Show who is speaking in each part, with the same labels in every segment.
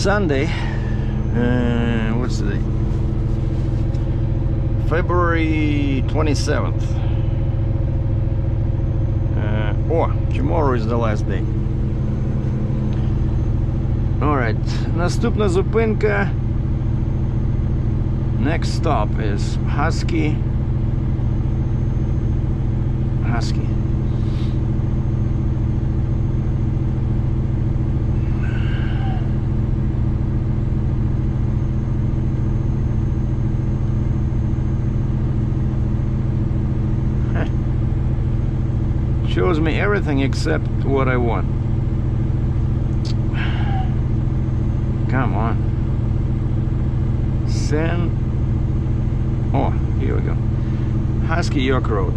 Speaker 1: Sunday, what's the date? February 27th. Tomorrow is the last day. Alright, наступна зупинка. Next stop is Husky. Shows me everything except what I want. Come on. Send. Oh, here we go. Husky York Road.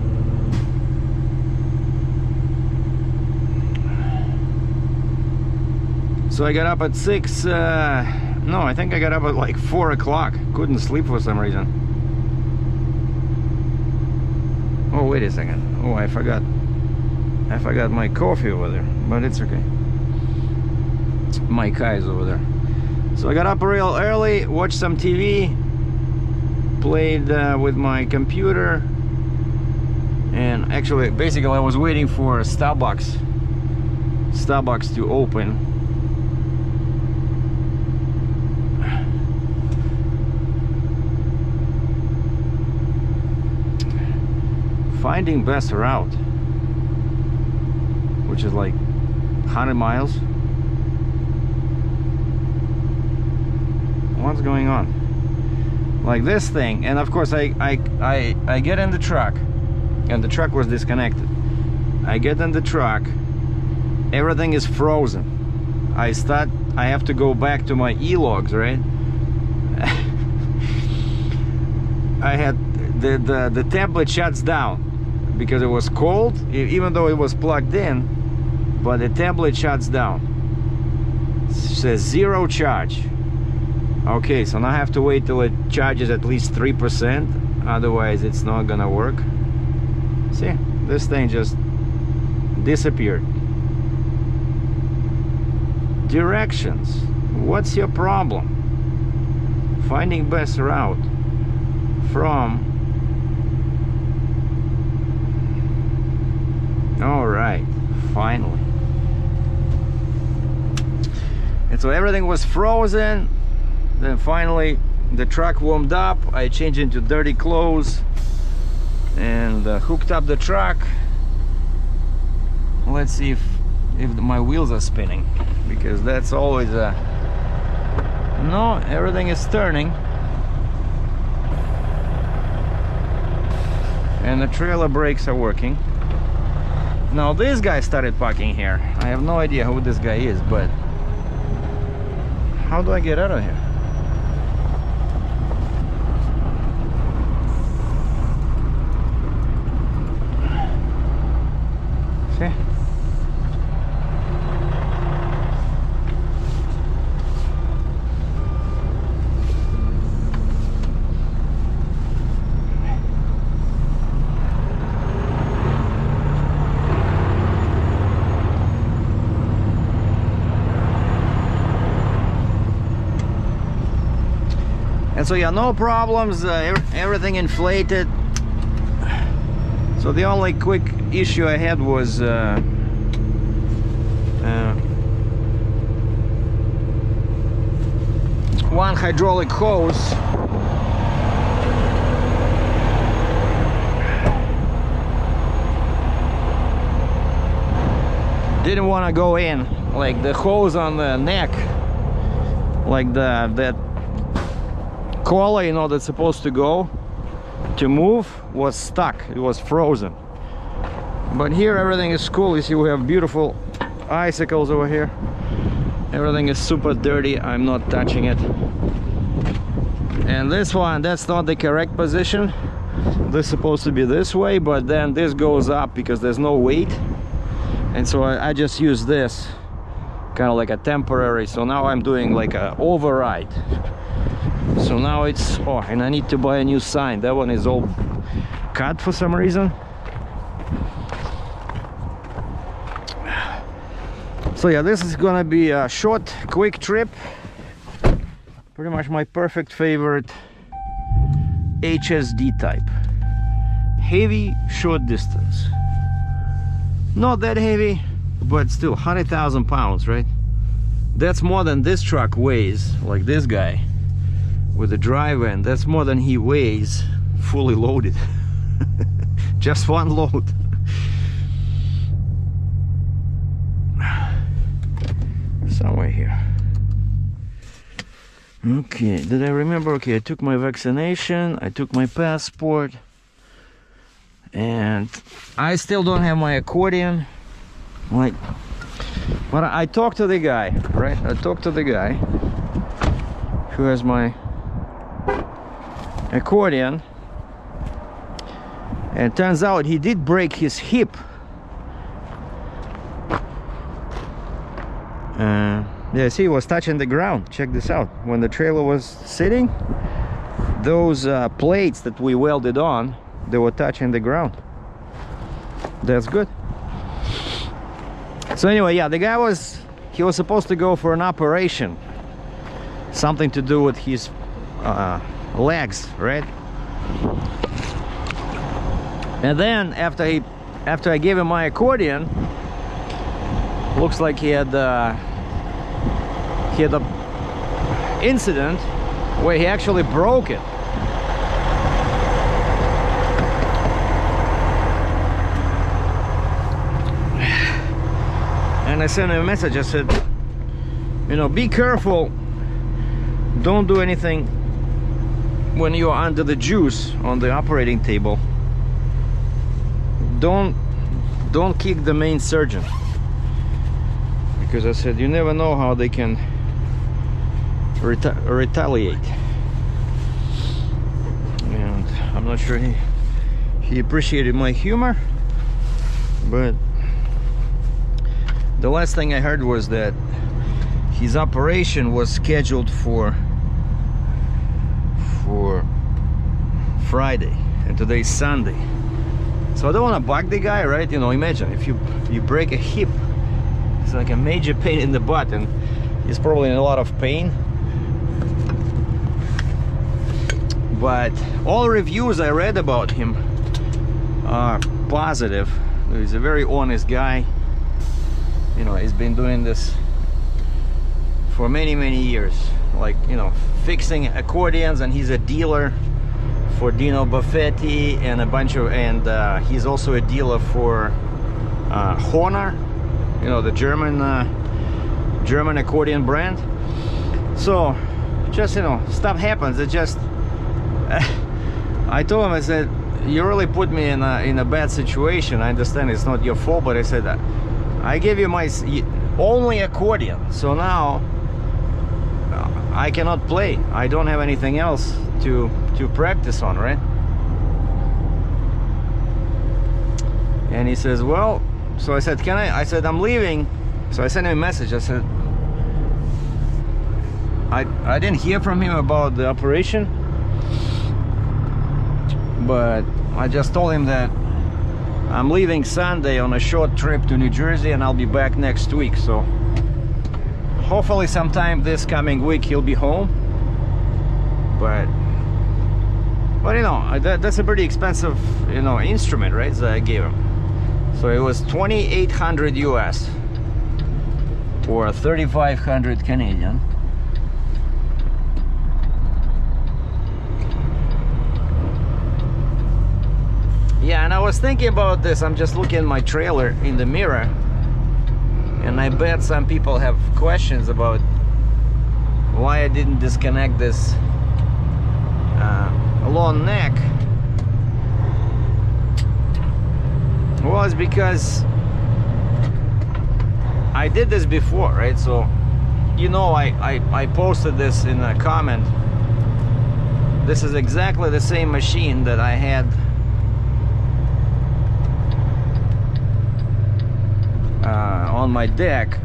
Speaker 1: So I got up at 6. No, I think I got up at like 4 o'clock. Couldn't sleep for some reason. Oh, wait a second. Oh, I forgot my coffee over there, but it's okay. My car is over there. So I got up real early, watched some TV, played with my computer, and actually, basically, I was waiting for Starbucks to open. Finding best route, which is like 100 miles. What's going on? Like this thing, and of course I get in the truck, and the truck was disconnected. I get in the truck, everything is frozen. I have to go back to my e-logs, right? I had the tablet shuts down because it was cold, even though it was plugged in, but the tablet shuts down. It says 0 charge. Okay, so now I have to wait till it charges at least 3%, otherwise it's not gonna work. See, this thing just disappeared. Directions. What's your problem? Finding best route from. All right, finally. And so everything was frozen. Then finally the truck warmed up. I changed into dirty clothes and hooked up the truck. Let's see if my wheels are spinning, because that's always a no. Everything is turning, and the trailer brakes are working. Now this guy started parking here. I have no idea who this guy is, but how do I get out of here? See? And so yeah, no problems, everything inflated. So the only quick issue I had was one hydraulic hose didn't want to go in, like the hose on the neck, like that collar, you know, that's supposed to go to move, was stuck. It was frozen. But here everything is cool. You see, we have beautiful icicles over here. Everything is super dirty. I'm not touching it. And this one, that's not the correct position. This is supposed to be this way, but then this goes up because there's no weight. And so I just use this kind of like a temporary. So now I'm doing like a override. So now it's, oh, and I need to buy a new sign. That one is all cut for some reason. So yeah, this is gonna be a short, quick trip. Pretty much my perfect favorite HSD type. Heavy, short distance. Not that heavy, but still 100,000 pounds, right? That's more than this truck weighs, like this guy with the drive end. That's more than he weighs fully loaded. Just one load. Somewhere here. Okay, did I remember? Okay, I took my vaccination, I took my passport, and I still don't have my accordion. Like, but I talked to the guy, right? I talked to the guy who has my accordion, and it turns out he did break his hip. Yeah, see, he was touching the ground. Check this out. When the trailer was sitting, those plates that we welded on, they were touching the ground. That's good. So anyway, yeah, the guy was supposed to go for an operation, something to do with his legs, right? And then after I gave him my accordion, looks like he had an incident where he actually broke it. And I sent him a message. I said, you know, be careful, don't do anything when you're under the juice on the operating table. Don't kick the main surgeon, because I said you never know how they can retaliate. And I'm not sure he appreciated my humor, but the last thing I heard was that his operation was scheduled for Friday, and today's Sunday. So I don't want to bug the guy, right? You know, imagine if you break a hip, it's like a major pain in the butt, and he's probably in a lot of pain. But all reviews I read about him are positive. He's a very honest guy. You know, he's been doing this for many years, like, you know, fixing accordions, and he's a dealer for Dino Buffetti and a bunch of, and he's also a dealer for Honor, you know, the German accordion brand. So just, you know, stuff happens. It just I told him, I said, you really put me in a bad situation. I understand it's not your fault, but I said, I gave you my only accordion, so now I cannot play. I don't have anything else to practice on, right? And he says, well, so I said, I said, I'm leaving. So I sent him a message. I said, I didn't hear from him about the operation, but I just told him that I'm leaving Sunday on a short trip to New Jersey, and I'll be back next week. So hopefully sometime this coming week he'll be home. But you know, that's a pretty expensive, you know, instrument, right? So I gave him. So it was 2,800 US or 3,500 Canadian. Yeah, and I was thinking about this. I'm just looking at my trailer in the mirror, and I bet some people have questions about why I didn't disconnect this long neck. Well, it's because I did this before, right? So, you know, I posted this in a comment. This is exactly the same machine that I had on my deck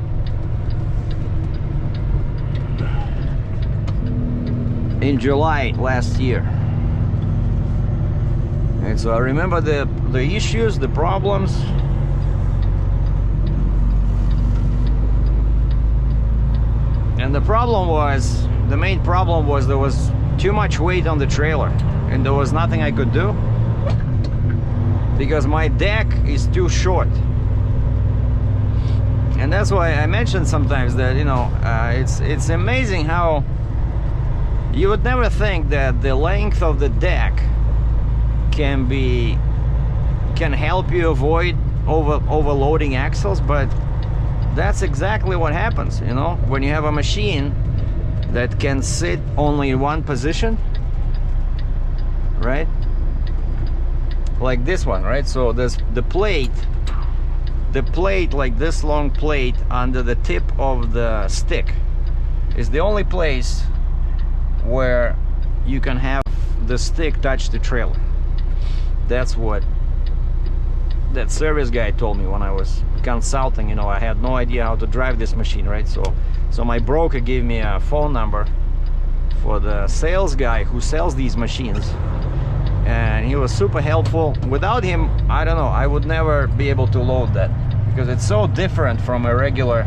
Speaker 1: in July last year. And so I remember the issues, the problems. And the problem was the main problem was there was too much weight on the trailer, and there was nothing I could do because my deck is too short. And that's why I mentioned sometimes that, you know, it's amazing how you would never think that the length of the deck can help you avoid overloading axles, but that's exactly what happens, you know, when you have a machine that can sit only in one position, right? Like this one, right? So there's the plate, like this long plate under the tip of the stick is the only place where you can have the stick touch the trailer. That's what that service guy told me when I was consulting. You know, I had no idea how to drive this machine, right? So my broker gave me a phone number for the sales guy who sells these machines, and he was super helpful. Without him, I don't know, I would never be able to load that, because it's so different from a regular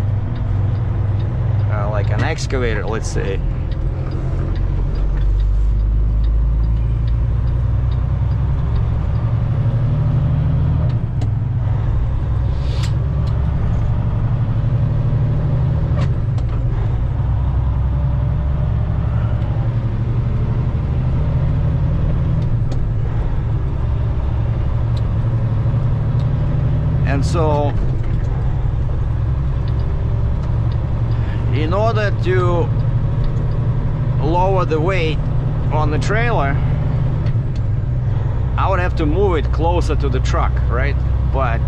Speaker 1: like an excavator, let's say. And so, in order to lower the weight on the trailer, I would have to move it closer to the truck, right? But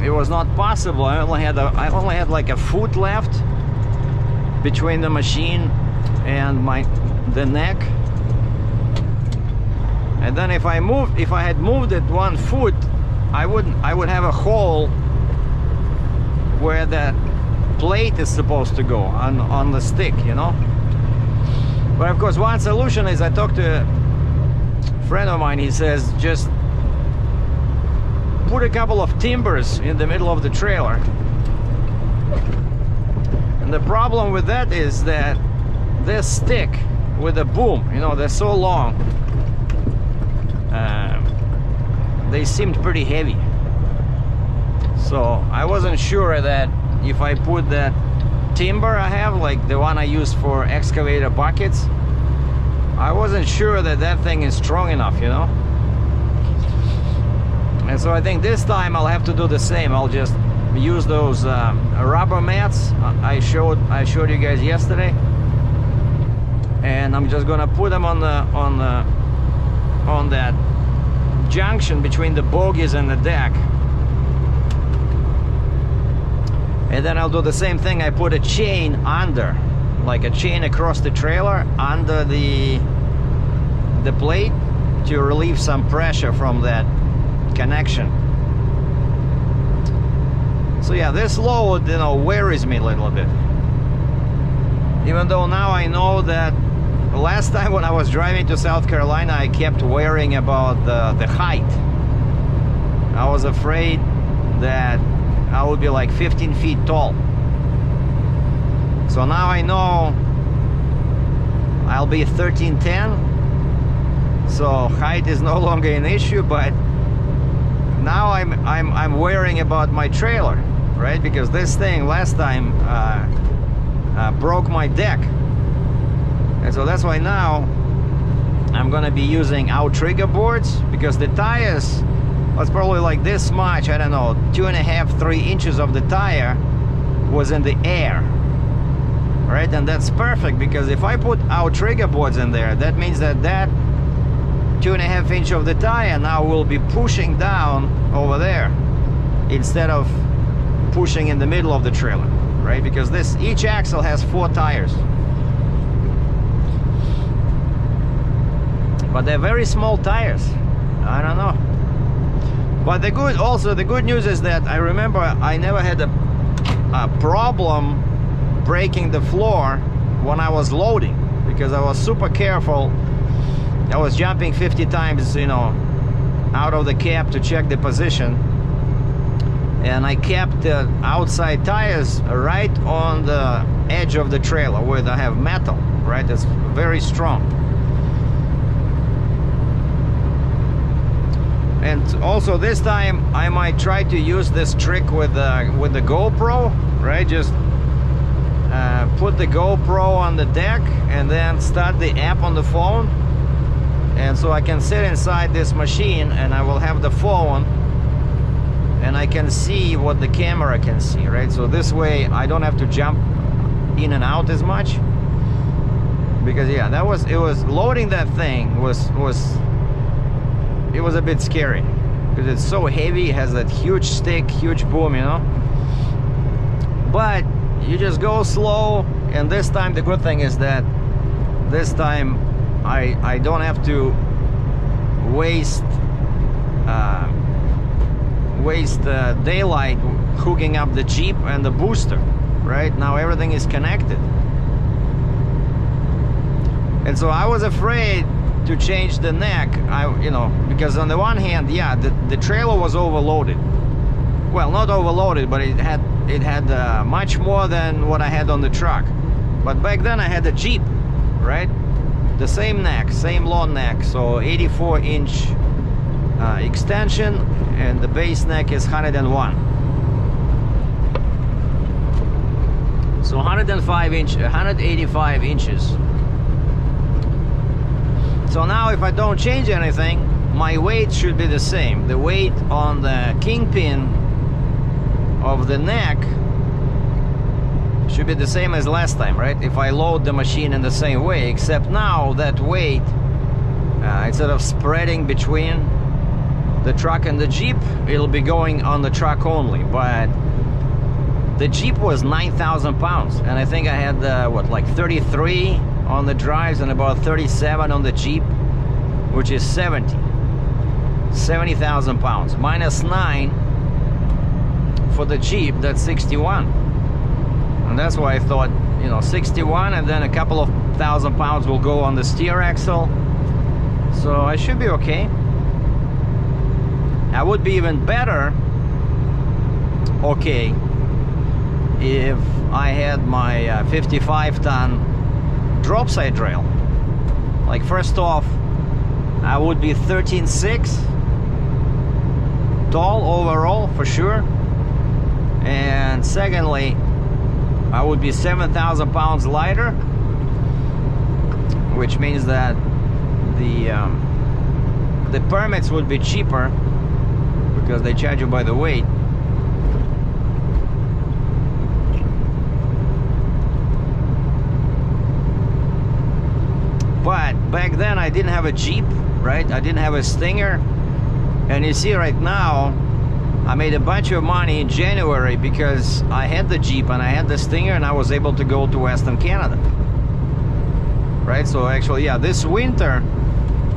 Speaker 1: it was not possible. I only had like a foot left between the machine and the neck. And then if I had moved it 1 foot, I would have a hole where that plate is supposed to go on the stick, you know. But of course, one solution is, I talked to a friend of mine. He says just put a couple of timbers in the middle of the trailer. And the problem with that is that this stick with the boom, you know, they're so long. They seemed pretty heavy, so I wasn't sure that if I put that timber I have, like the one I use for excavator buckets, I wasn't sure that that thing is strong enough, you know. And so I think this time I'll have to do the same. I'll just use those rubber mats I showed you guys yesterday, and I'm just gonna put them on that junction between the bogies and the deck. And then I'll do the same thing. I put a chain under, like a chain across the trailer under the plate to relieve some pressure from that connection. So yeah, this load, you know, worries me a little bit, even though now I know that last time when I was driving to South Carolina, I kept worrying about the height. I was afraid that I would be like 15 feet tall. So now I know I'll be 1310. So height is no longer an issue, but now I'm worrying about my trailer, right? Because this thing last time broke my deck. And so that's why now I'm gonna be using outrigger boards, because the tires was probably like this much, I don't know, 2.5, 3 inches of the tire was in the air, right? And that's perfect, because if I put outrigger boards in there, that means that 2.5 inch of the tire now will be pushing down over there instead of pushing in the middle of the trailer, right? Because each axle has 4 tires. But they're very small tires. I don't know. But the good news is that I remember I never had a problem breaking the floor when I was loading, because I was super careful. I was jumping 50 times, you know, out of the cab to check the position. and I kept the outside tires right on the edge of the trailer where I have metal, right? That's very strong. And also this time I might try to use this trick with the GoPro, right? Just put the GoPro on the deck and then start the app on the phone, and so I can sit inside this machine and I will have the phone and I can see what the camera can see, right? So this way I don't have to jump in and out as much, because yeah, it was loading that thing was a bit scary, because it's so heavy, it has that huge stick, huge boom, you know. But you just go slow, and this time the good thing is that this time I don't have to waste daylight hooking up the Jeep and the booster. Right now everything is connected, and so I was afraid to change the neck. Because on the one hand, yeah, the trailer was overloaded. Well, not overloaded, but it had much more than what I had on the truck. But back then I had a Jeep, right? The same neck, same long neck, so 84-inch extension, and the base neck is 101. So 185 inches. So now if I don't change anything, my weight should be the same. The weight on the kingpin of the neck should be the same as last time, right? If I load the machine in the same way, except now that weight, instead of spreading between the truck and the Jeep, it'll be going on the truck only. But the Jeep was 9,000 pounds, and I think I had like 33 on the drives and about 37 on the Jeep, which is 70,000 pounds. Minus 9 for the Jeep, that's 61. And that's why I thought, 61, and then a couple of thousand pounds will go on the steer axle. So I should be okay. I would be even better okay if I had my 55-ton drop side rail. Like, first off, I would be 13.6 tall overall for sure, and secondly, I would be 7,000 pounds lighter, which means that the permits would be cheaper because they charge you by the weight. But back then I didn't have a Jeep, right? I didn't have a Stinger. And you see right now, I made a bunch of money in January because I had the Jeep and I had the Stinger, and I was able to go to Western Canada. Right? So actually, yeah, this winter,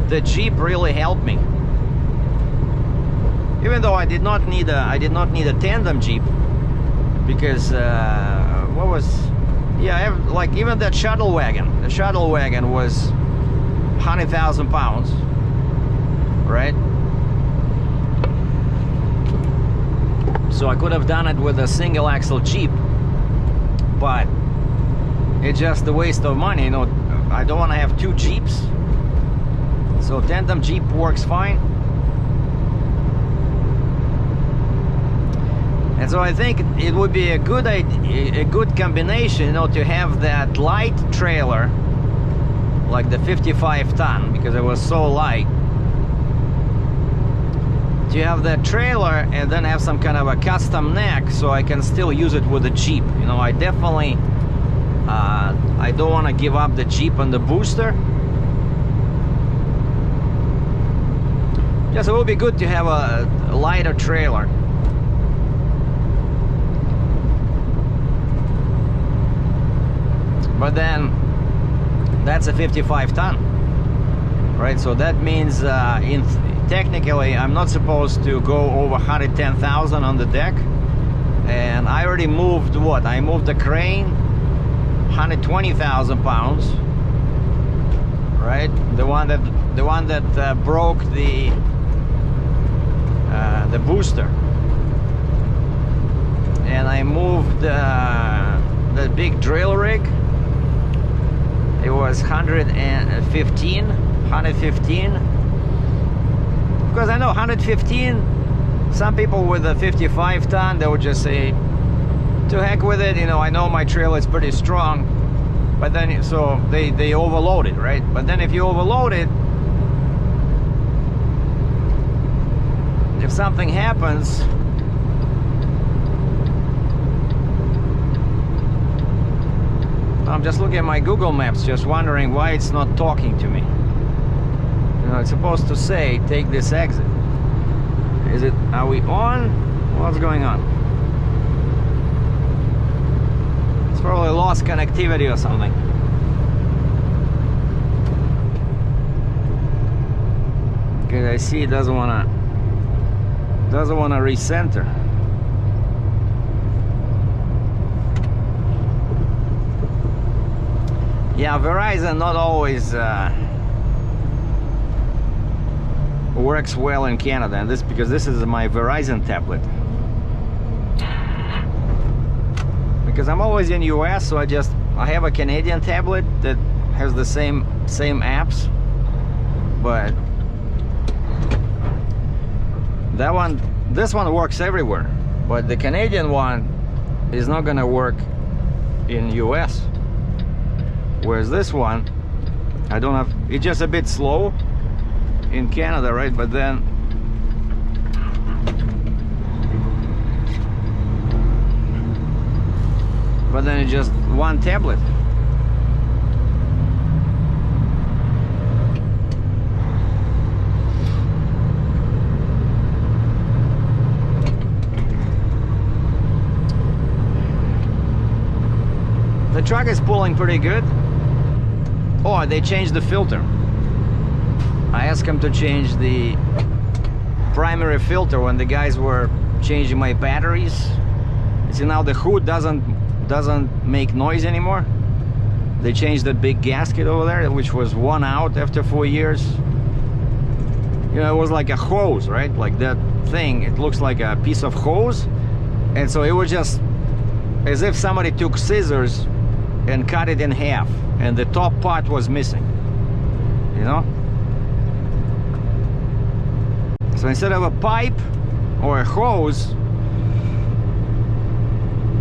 Speaker 1: the Jeep really helped me. Even though I did not need a tandem Jeep, because like even that shuttle wagon. The shuttle wagon was 100,000 pounds, right? So I could have done it with a single axle Jeep, but it's just a waste of money. I don't want to have two Jeeps. So tandem Jeep works fine. And so I think it would be a good combination, to have that light trailer, like the 55-ton, because it was so light. To have that trailer and then have some kind of a custom neck, so I can still use it with the Jeep. I definitely, I don't want to give up the Jeep and the booster. Yes, it would be good to have a lighter trailer. But then that's a 55-ton, right? So that means technically I'm not supposed to go over 110,000 on the deck. And I already moved what? I moved the crane 120,000 pounds, right? The one that broke the booster. and I moved the big drill rig. It was 115, because I know 115, some people with a 55 ton, they would just say, to heck with it, you know, I know my trailer is pretty strong, but then, so they overload it, right? But then if you overload it, if something happens, I'm just looking at my Google Maps, just wondering why it's not talking to me. You know, it's supposed to say, take this exit. Is it, are we on? What's going on? It's probably lost connectivity or something. Because I see it doesn't wanna recenter. Yeah, Verizon not always works well in Canada, and this because this is my Verizon tablet. Because I'm always in US, so I have a Canadian tablet that has the same apps, but this one works everywhere, but the Canadian one is not gonna work in US. Whereas this one, I don't have, it's just a bit slow in Canada, right? But then it's just one tablet. The truck is pulling pretty good. Oh, they changed the filter. I asked them to change the primary filter when the guys were changing my batteries. See, now the hood doesn't make noise anymore. They changed that big gasket over there, which was worn out after 4 years. You know, it was like a hose, right? Like that thing, it looks like a piece of hose. And so it was just as if somebody took scissors and cut it in half, and the top part was missing, you know? So instead of a pipe or a hose,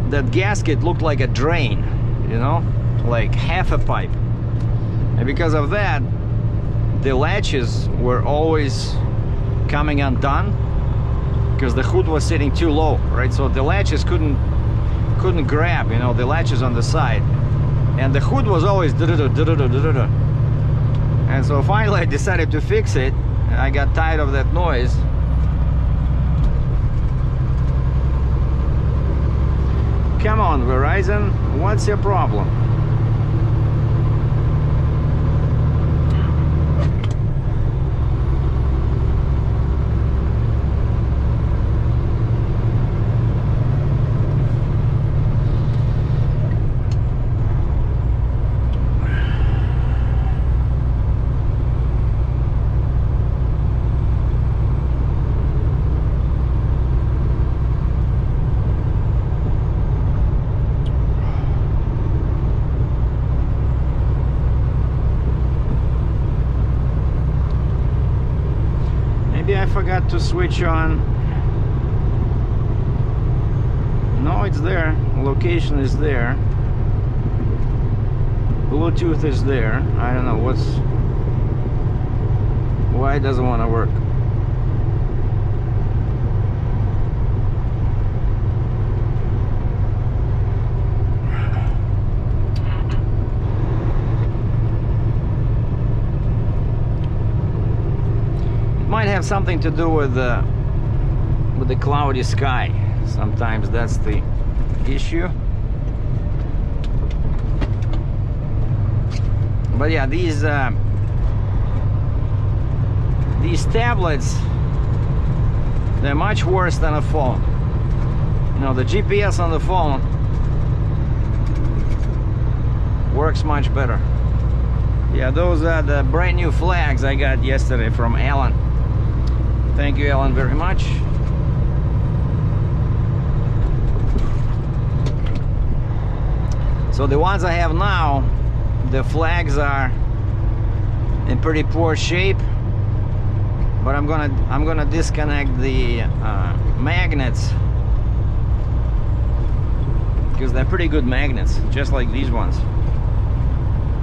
Speaker 1: that gasket looked like a drain, you know? Like half a pipe. And because of that, the latches were always coming undone because the hood was sitting too low, right? So the latches couldn't grab, you know, the latches on the side. And the hood was always and so finally I decided to fix it. I got tired of that noise. Come on, Verizon, what's your problem? I forgot to switch on. No, it's there. Location is there. Bluetooth is there. I don't know why it doesn't want to work. Might have something to do with the cloudy sky. Sometimes that's the issue. But yeah, these tablets, they're much worse than a phone. You know, the GPS on the phone works much better. Yeah, those are the brand new flags I got yesterday from Alan. Thank you, Alan, very much. So the ones I have now, the flags are in pretty poor shape, but I'm gonna disconnect the magnets, because they're pretty good magnets, just like these ones.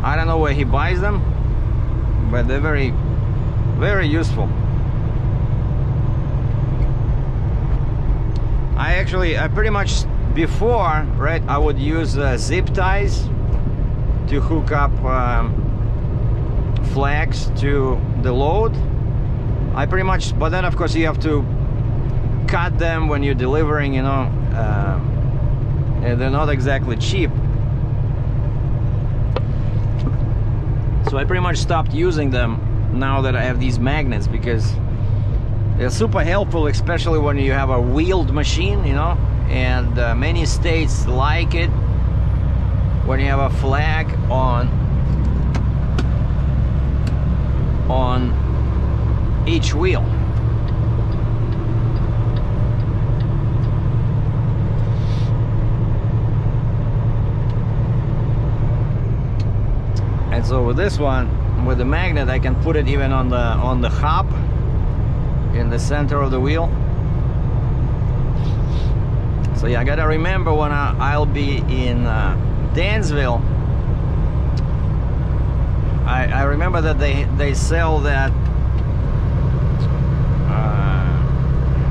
Speaker 1: I don't know where he buys them, but they're very, very useful. I pretty much, before, right, I would use zip ties to hook up flags to the load. I pretty much, but then of course you have to cut them when you're delivering, you know, and they're not exactly cheap. So I pretty much stopped using them now that I have these magnets, because they're super helpful, especially when you have a wheeled machine, you know, and many states like it when you have a flag on each wheel. And so with this one, with the magnet, I can put it even on the hub in the center of the wheel. So yeah, I gotta remember when I'll be in Dansville. I remember that they sell that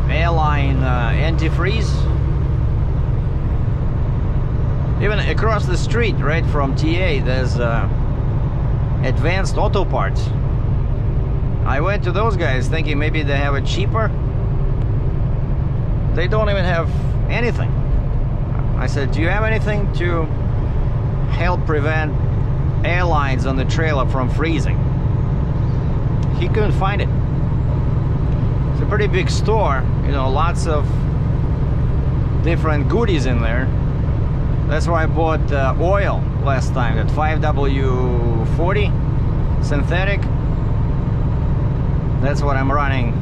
Speaker 1: airline antifreeze. Even across the street, right from TA, there's Advanced Auto Parts. I went to those guys thinking maybe they have it cheaper. They don't even have anything. I said, do you have anything to help prevent airlines on the trailer from freezing? He couldn't find it. It's a pretty big store, you know, lots of different goodies in there. That's why I bought oil last time, that 5W40 synthetic. That's what I'm running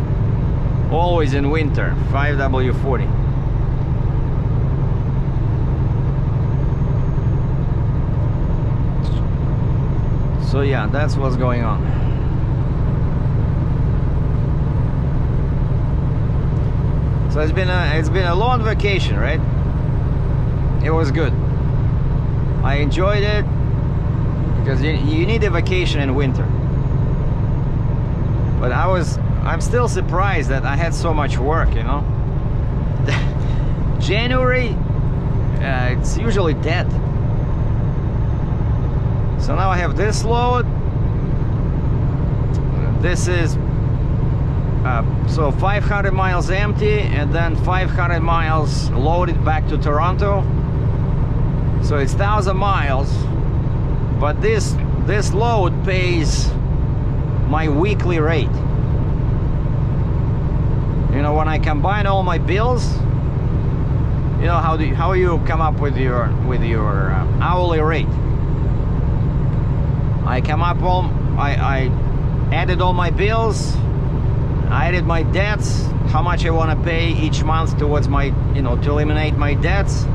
Speaker 1: always in winter, 5W40. So yeah, that's what's going on. So it's been a long vacation, right? It was good. I enjoyed it, because you need a vacation in winter. But I'm still surprised that I had so much work, you know. January, it's usually dead. So now I have this load. This is so 500 miles empty, and then 500 miles loaded back to Toronto. So it's 1,000 miles, but this load pays my weekly rate. You know, when I combine all my bills, you know, how you come up with your hourly rate. I added all my bills, I added my debts, how much I want to pay each month towards my, you know, to eliminate my debts.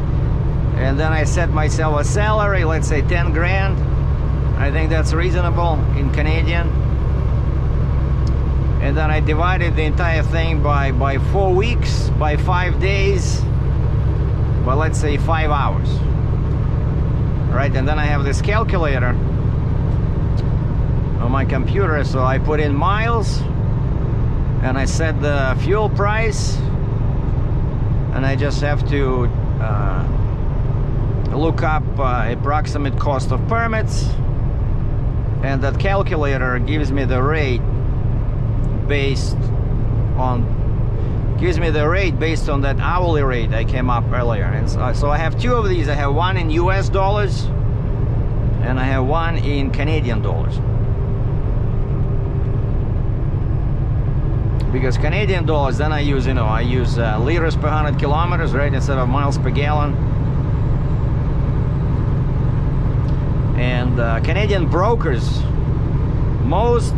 Speaker 1: And then I set myself a salary, let's say 10 grand. I think that's reasonable in Canadian. And then I divided the entire thing by 4 weeks, by 5 days, by let's say 5 hours. Right, and then I have this calculator on my computer, so I put in miles, and I set the fuel price, and I just have to look up approximate cost of permits, and that calculator gives me the rate based on that hourly rate I came up earlier. And so I have two of these. I have one in US dollars and I have one in Canadian dollars, because Canadian dollars, then I use, you know, I use liters per 100 kilometers, right, instead of miles per gallon. And Canadian brokers, most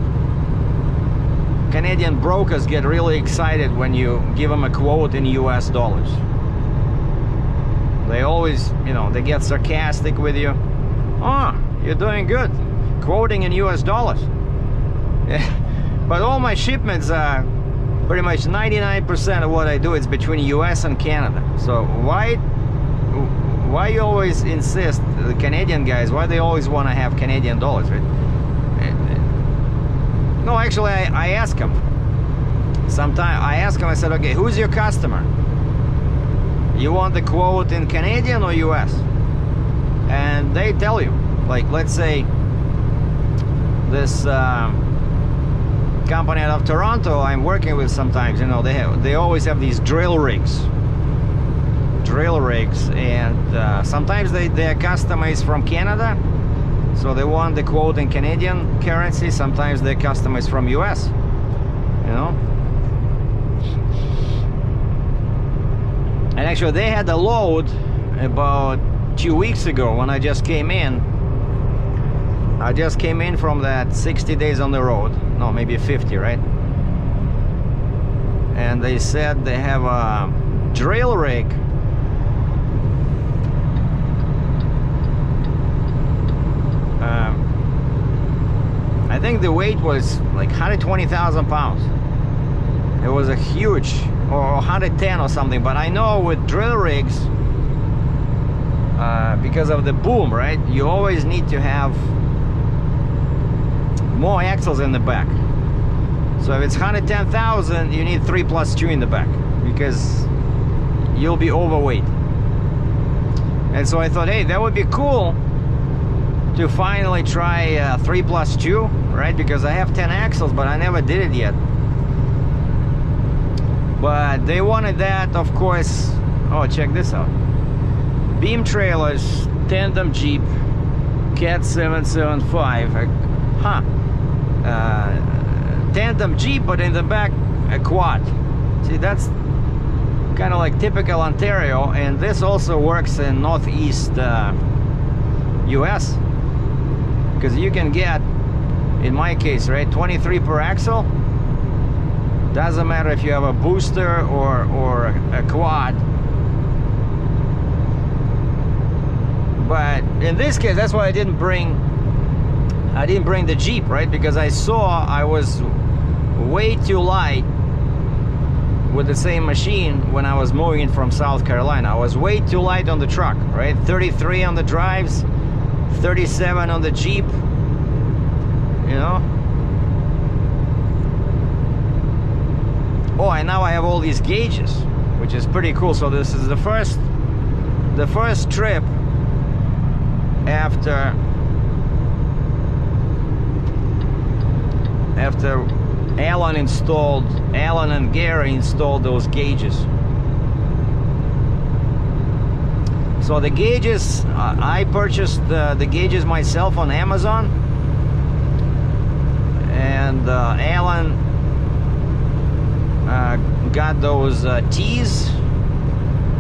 Speaker 1: Canadian brokers get really excited when you give them a quote in US dollars. They always, you know, they get sarcastic with you. Oh, you're doing good, quoting in US dollars. But all my shipments are pretty much 99% of what I do is between US and Canada. So why you always insist, the Canadian guys, why they always want to have Canadian dollars, right? No, actually, I ask them. Sometimes I ask them, I said, okay, who's your customer? You want the quote in Canadian or US? And they tell you. Like, let's say this company out of Toronto I'm working with sometimes, you know, they always have these drill rigs, and sometimes their customer is from Canada, so they want the quote in Canadian currency. Sometimes their customer is from US, you know. And actually they had a load about 2 weeks ago when I just came in. I just came in from that 60 days on the road. No, maybe 50, right? And they said they have a drill rig. I think the weight was like 120,000 pounds. It was a huge, or 110 or something. But I know with drill rigs, because of the boom, right? You always need to have more axles in the back. So if it's 110,000, you need 3 + 2 in the back, because you'll be overweight. And so I thought, hey, that would be cool to finally try 3 + 2, right? Because I have 10 axles, but I never did it yet. But they wanted that, of course. Oh, check this out. Beam trailers, tandem Jeep, Cat 775. Tandem Jeep, but in the back a quad. See, that's kind of like typical Ontario, and this also works in northeast US, because you can get, in my case, right, 23 per axle. Doesn't matter if you have a booster or a quad. But in this case, that's why I didn't bring the Jeep, right? Because I saw I was way too light with the same machine when I was moving in from South Carolina. I was way too light on the truck, right? 33 on the drives, 37 on the Jeep, you know? Oh, and now I have all these gauges, which is pretty cool. So this is the first trip after Alan and Gary installed those gauges. So the gauges, I purchased the gauges myself on Amazon, and Alan got those T's,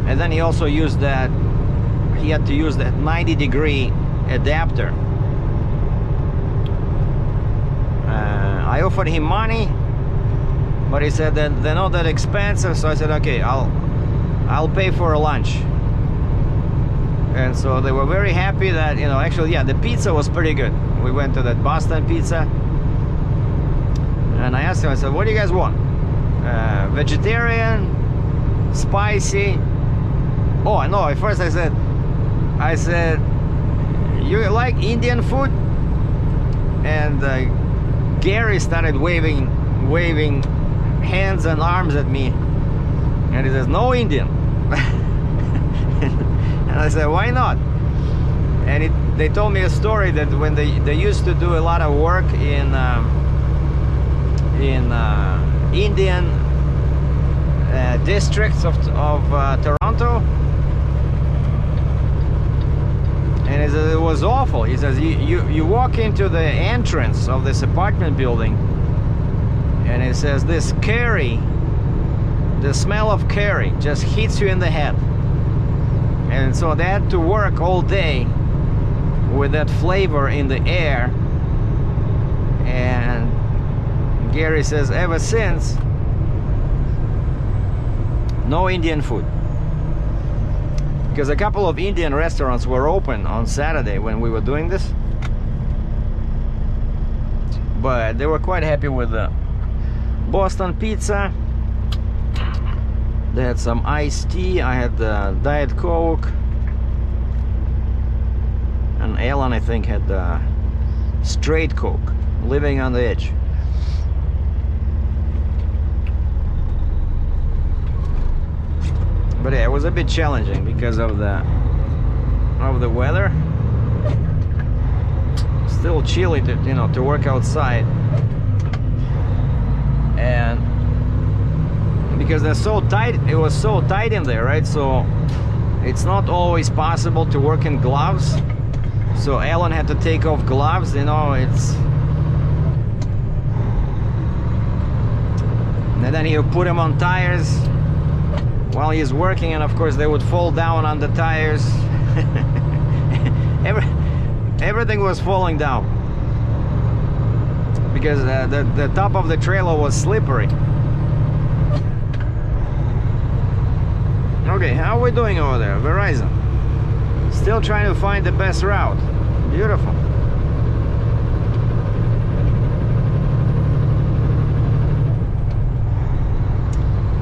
Speaker 1: and then he also used that, he had to use that 90-degree adapter. I offered him money, but he said that they're not that expensive, so I said, okay, I'll pay for a lunch. And so they were very happy that, you know, actually, yeah, the pizza was pretty good. We went to that Boston pizza, and I asked him, I said, what do you guys want? Vegetarian, spicy? Oh, no, at first I said, you like Indian food? And Gary started waving hands and arms at me, and he says, no Indian. And I said, why not? And they told me a story that when they used to do a lot of work in Indian districts of Toronto, and he says it was awful. He says you walk into the entrance of this apartment building, and it says this curry, the smell of curry just hits you in the head. And so they had to work all day with that flavor in the air. And Gary says ever since, no Indian food. because a couple of Indian restaurants were open on Saturday when we were doing this, but they were quite happy with the Boston pizza. They had some iced tea. I had the Diet Coke, and Alan, I think, had the straight Coke, living on the edge. But yeah, it was a bit challenging because of the weather. Still chilly to, you know, to work outside, and because they're so tight, it was so tight in there, right? So it's not always possible to work in gloves. So Alan had to take off gloves, you know, it's, and then he would put them on tires while he's working, and of course they would fall down on the tires. Everything was falling down because the top of the trailer was slippery. Okay, how are we doing over there? Verizon. Still trying to find the best route. Beautiful.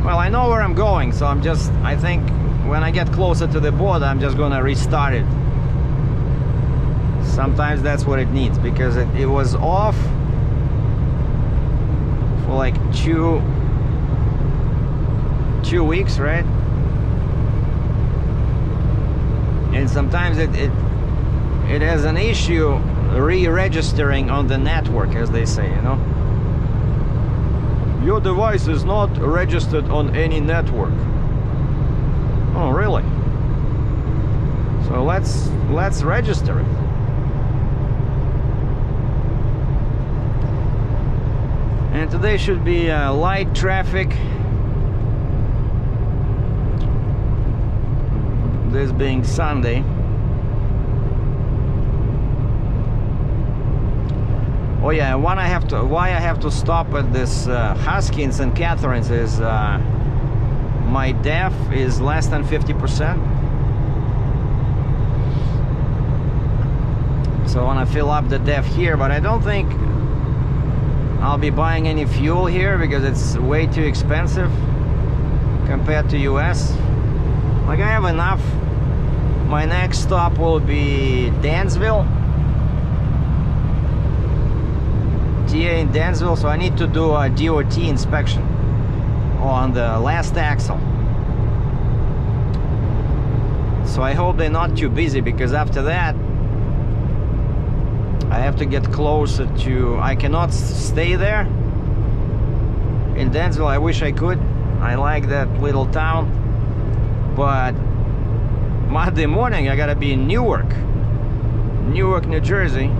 Speaker 1: Well, I know where I'm going, so I think when I get closer to the border, I'm just gonna restart it. Sometimes that's what it needs, because it was off for like two weeks, right? And sometimes it has an issue re-registering on the network, as they say, you know. Your device is not registered on any network. Oh, really? So let's register it. And today should be light traffic. This being Sunday. Oh yeah, why I have to stop at this Hoskins and Catherine's is my DEF is less than 50%. So I want to fill up the DEF here, but I don't think I'll be buying any fuel here because it's way too expensive compared to US. Like, I have enough. My next stop will be Dansville. TA in Dansville, so I need to do a DOT inspection on the last axle. So I hope they're not too busy, because after that I have to get closer to, I cannot stay there in Dansville. I wish I could. I like that little town, but Monday morning I gotta be in Newark, New Jersey.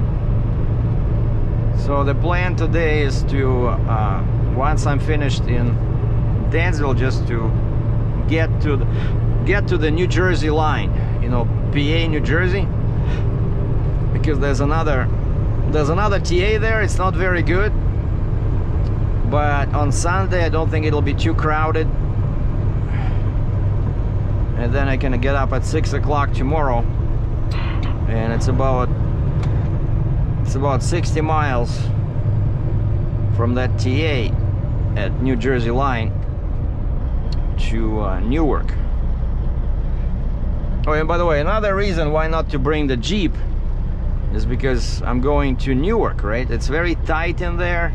Speaker 1: So the plan today is to, once I'm finished in Dansville, just to get to the New Jersey line, you know, PA, New Jersey, because there's another TA there. It's not very good, but on Sunday I don't think it'll be too crowded, and then I can get up at 6 o'clock tomorrow, and it's about 60 miles from that TA at New Jersey line to Newark. Oh, and by the way, another reason why not to bring the Jeep is because I'm going to Newark, right? It's very tight in there.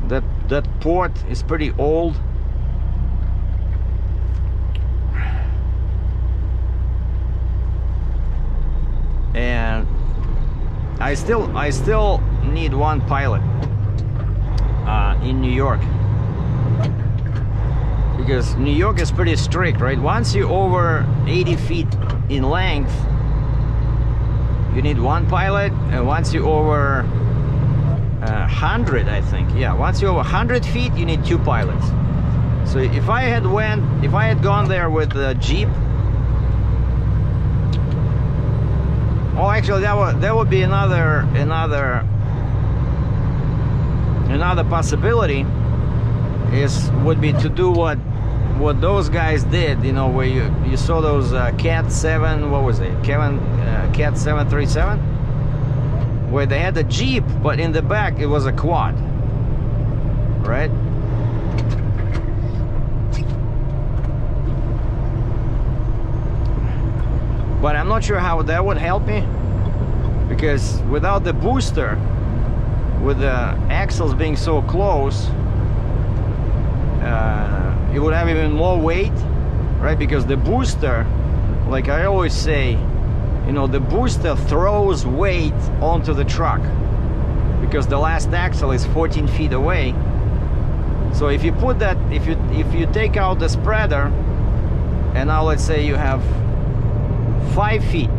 Speaker 1: That port is pretty old. And I still need one pilot in New York, because New York is pretty strict, right? Once you're over 80 feet in length, you need one pilot, and once you're over 100, I think, yeah, once you're over 100 feet, you need 2 pilots. So if I had gone there with the Jeep, oh, actually, that would be another would be to do what what those guys did, you know, where you saw those Cat 7, what was it, Cat 737, where they had a Jeep, but in the back it was a quad, right? But I'm not sure how that would help me, because without the booster, with the axles being so close, it would have even more weight, right? Because the booster, like I always say, you know, the booster throws weight onto the truck, because the last axle is 14 feet away. So if you put that, if you take out the spreader, and now let's say you have 5 feet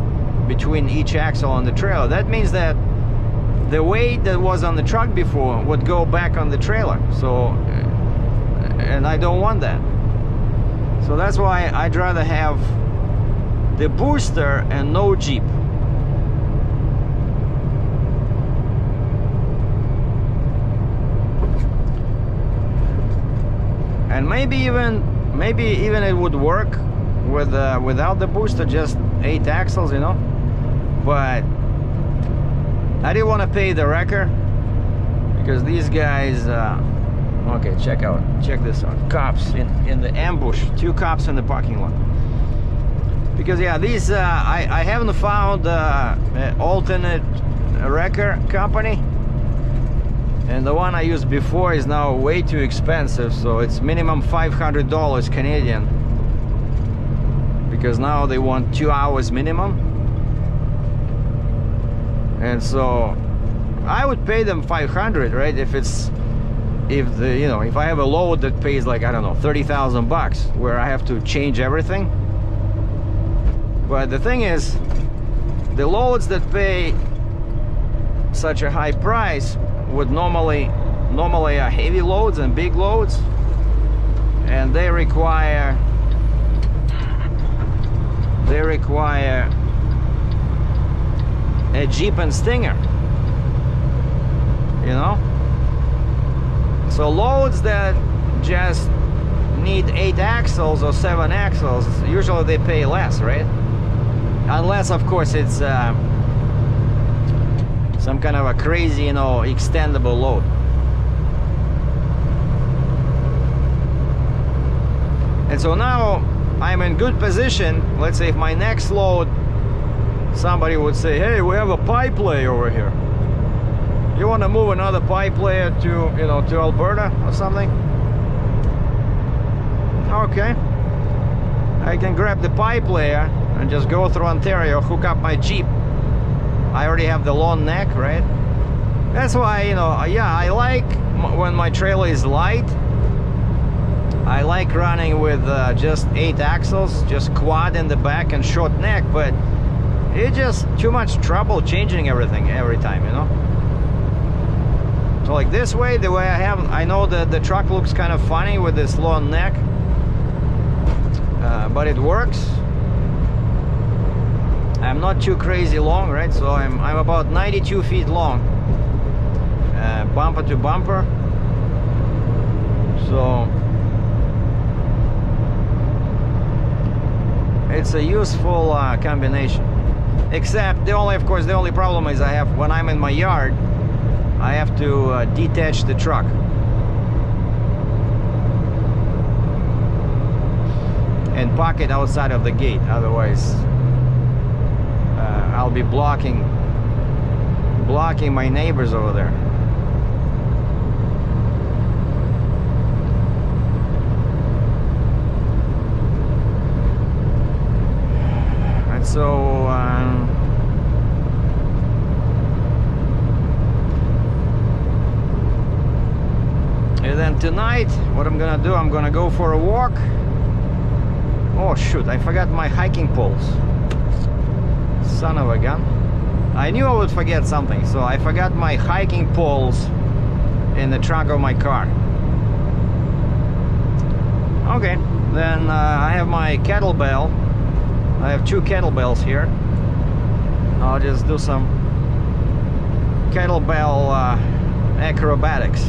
Speaker 1: between each axle on the trailer, that means that the weight that was on the truck before would go back on the trailer. So, and I don't want that. So that's why I'd rather have the booster and no Jeep. And maybe even it would work with without the booster, just 8 axles, you know. But I didn't want to pay the wrecker, because these guys, okay, check this out. Cops in the ambush, 2 cops in the parking lot. Because yeah, these I haven't found an alternate wrecker company, and the one I used before is now way too expensive, so it's minimum $500 Canadian, because now they want 2 hours minimum. And so I would pay them $500, right? If I have a load that pays, like, I don't know, 30,000 bucks, where I have to change everything. But the thing is, the loads that pay such a high price would normally are heavy loads and big loads, and they require a Jeep and Stinger, you know. So loads that just need 8 axles or 7 axles, usually they pay less, right? Unless, of course, it's some kind of a crazy, you know, extendable load. And so now I'm in good position. Let's say if my next load, somebody would say, hey, we have a pipe lay over here. You want to move another pipe layer to, you know, to Alberta or something? Okay. I can grab the pipe layer and just go through Ontario, hook up my Jeep. I already have the long neck, right? That's why, you know, yeah, I like when my trailer is light. I like running with just 8 axles, just quad in the back and short neck, but it's just too much trouble changing everything every time, you know. So like this way, the way I know that the truck looks kind of funny with this long neck, but it works. I'm not too crazy long, right? So I'm about 92 feet long, bumper to bumper. So it's a useful combination. Except the only problem is when I'm in my yard, I have to detach the truck. And park it outside of the gate, otherwise I'll be blocking my neighbors over there. And so and then tonight, what I'm gonna do, I'm gonna go for a walk. Oh shoot, I forgot my hiking poles. Son of a gun. I knew I would forget something, so I forgot my hiking poles in the trunk of my car. Okay, then I have my kettlebell. I have 2 kettlebells here. I'll just do some kettlebell acrobatics.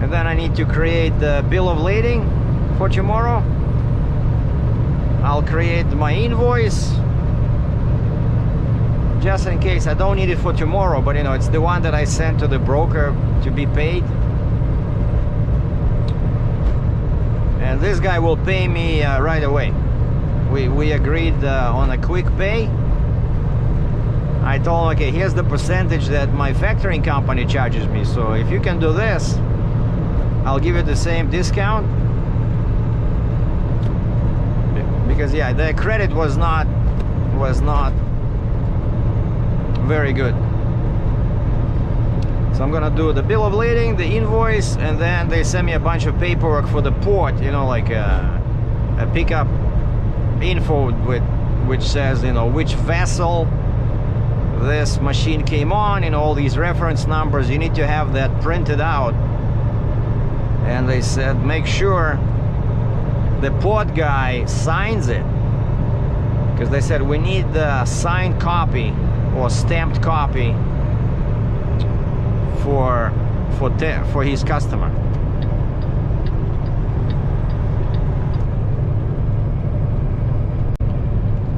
Speaker 1: And then I need to create the bill of lading for tomorrow. I'll create my invoice just in case. I don't need it for tomorrow, but you know, it's the one that I sent to the broker to be paid. And this guy will pay me right away. We agreed on a quick pay. I told him, okay, here's the percentage that my factoring company charges me. So if you can do this, I'll give you the same discount. Because yeah, the credit was not very good. So I'm gonna do the bill of lading, the invoice, and then they send me a bunch of paperwork for the port, you know, like a pickup info which says, you know, which vessel this machine came on, and all these reference numbers. You need to have that printed out. And they said make sure the port guy signs it, because they said we need the signed copy or stamped copy for his customer.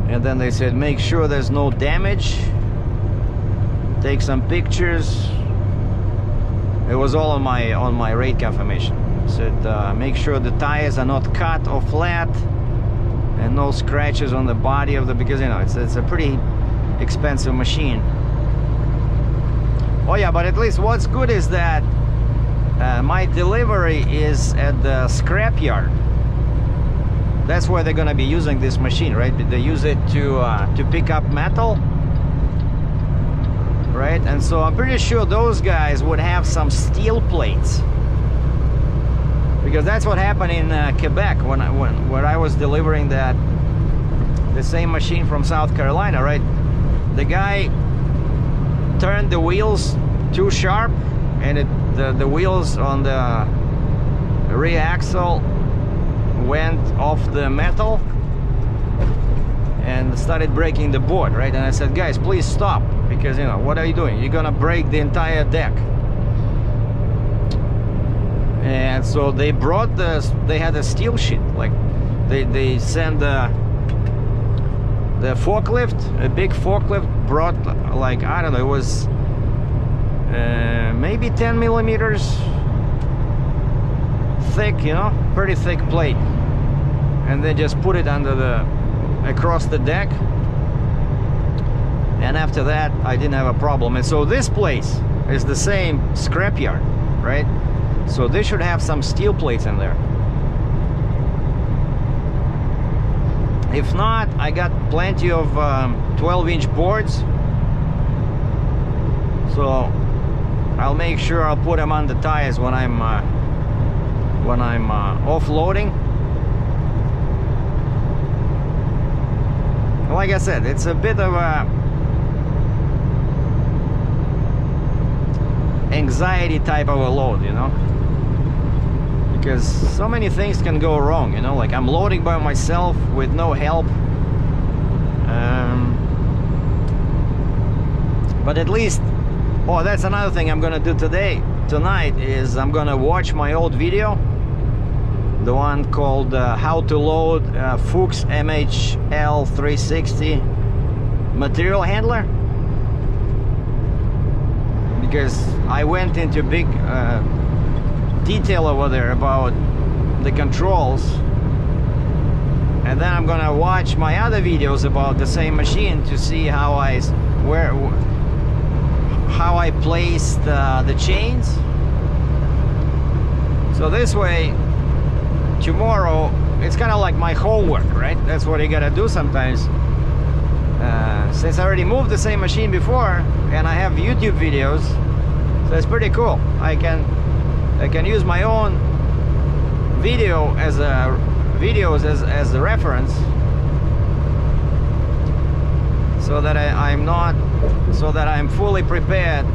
Speaker 1: And then they said make sure there's no damage, take some pictures. It was all on my rate confirmation. It said make sure the tires are not cut or flat and no scratches on the body of the, because you know it's a pretty expensive machine. Oh yeah, but at least what's good is that my delivery is at the scrapyard. That's where they're gonna be using this machine, right? They use it to pick up metal, right? And so I'm pretty sure those guys would have some steel plates, because that's what happened in Quebec when I was delivering the same machine from South Carolina, right? The guy turned the wheels too sharp, and the wheels on the rear axle went off the metal and started breaking the board, right? And I said, guys, please stop, because you know, what are you doing? You're gonna break the entire deck. And so they brought they had a steel sheet, like they sent the forklift, a big forklift brought, like, I don't know, it was maybe 10 millimeters thick, you know, pretty thick plate, and they just put it under across the deck. And after that I didn't have a problem. And so this place is the same scrapyard, right? So they should have some steel plates in there. If not, I got plenty of 12-inch boards, so I'll make sure I'll put them on the tires when I'm offloading. Like I said, it's a bit of a anxiety type of a load, you know, because so many things can go wrong, you know, like I'm loading by myself with no help. But at least, oh, that's another thing I'm gonna do tonight is I'm gonna watch my old video, the one called how to load Fuchs MHL 360 material handler, because I went into big detail over there about the controls. And then I'm gonna watch my other videos about the same machine to see how I placed the chains. So this way, tomorrow, it's kind of like my homework, right? That's what you gotta do sometimes. Since I already moved the same machine before, and I have YouTube videos, so it's pretty cool. I can use my own videos as a reference, so that I'm fully prepared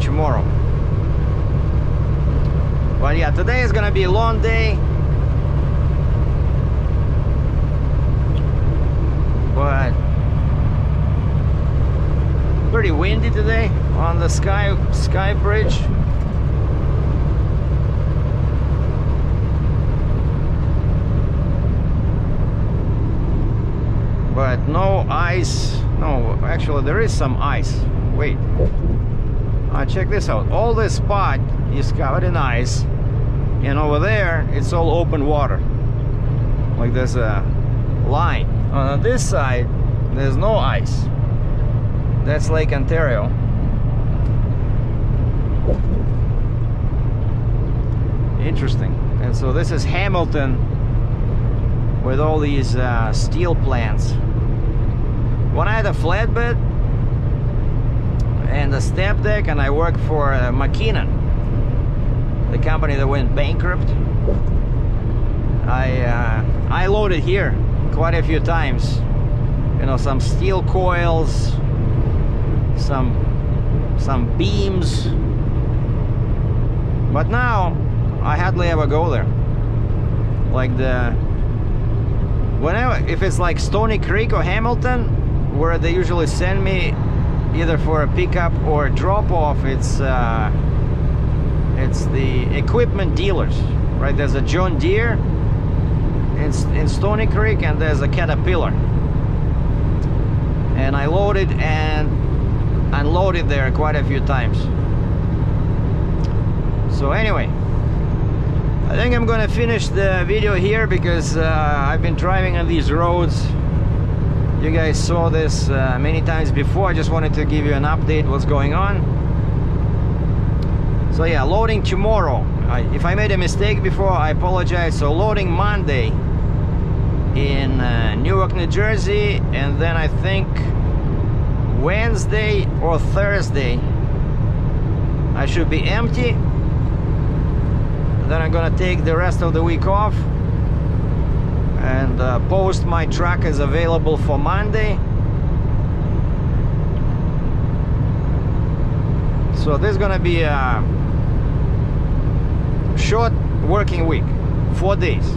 Speaker 1: tomorrow. But yeah, today is gonna be a long day, but pretty windy today on the Sky Bridge. but no ice. No, actually there is some ice. Wait, check this out. All this spot is covered in ice, and over there it's all open water. Like there's a line. On this side there's no ice. That's Lake Ontario. Interesting. And so this is Hamilton with all these steel plants. When I had a flatbed and a step deck, and I worked for McKinnon, the company that went bankrupt, I loaded here quite a few times. You know, some steel coils, some beams. But now I hardly ever go there. Like whenever, if it's like Stony Creek or Hamilton, where they usually send me either for a pickup or a drop off, it's the equipment dealers, right? There's a John Deere in Stony Creek, and there's a Caterpillar. And I loaded and unloaded there quite a few times. So anyway, I think I'm gonna finish the video here because I've been driving on these roads. You guys saw this many times before. I just wanted to give you an update what's going on. So yeah, loading tomorrow. If I made a mistake before, I apologize. So loading Monday in Newark, New Jersey, and then I think Wednesday or Thursday I should be empty. Then I'm gonna take the rest of the week off and post my truck is available for Monday. So this is gonna be a short working week, 4 days.